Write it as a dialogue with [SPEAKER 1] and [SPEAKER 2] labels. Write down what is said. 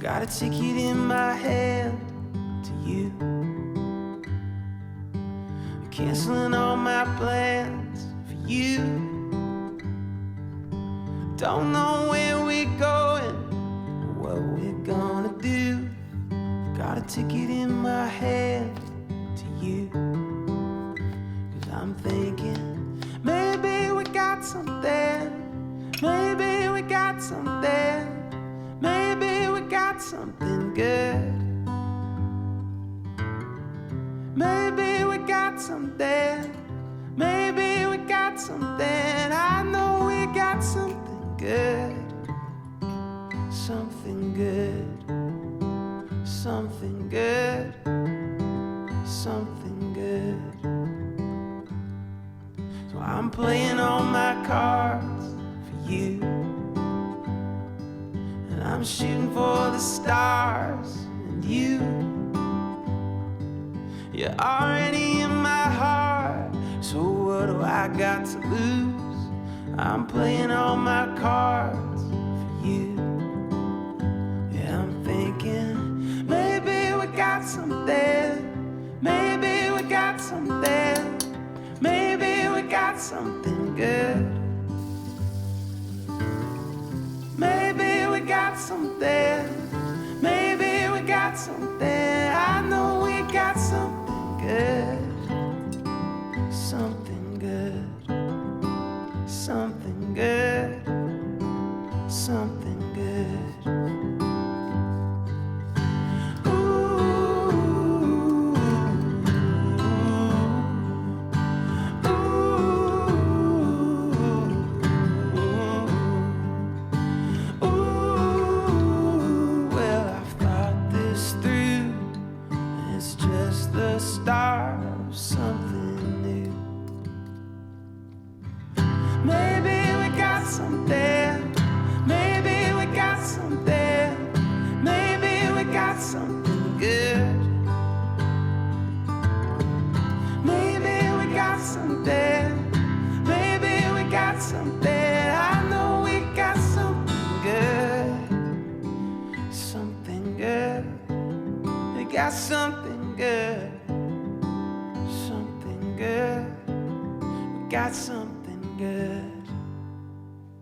[SPEAKER 1] Got a ticket in my hand to you. Canceling all my plans for you. Don't know where we're going or what we're gonna do. Got a ticket in my hand to you. 'Cause I'm thinking maybe we got something. Maybe we got something. Maybe we got something good. Maybe we got something. Maybe we got something. I know we got something good. Something good. Something good. Something good. So I'm playing all my cards for you. And I'm shooting for the stars and you. You're already in my heart, so what do I got to lose? I'm playing all my cards for you. Yeah, I'm thinking maybe we got something. Maybe we got something. Maybe we got something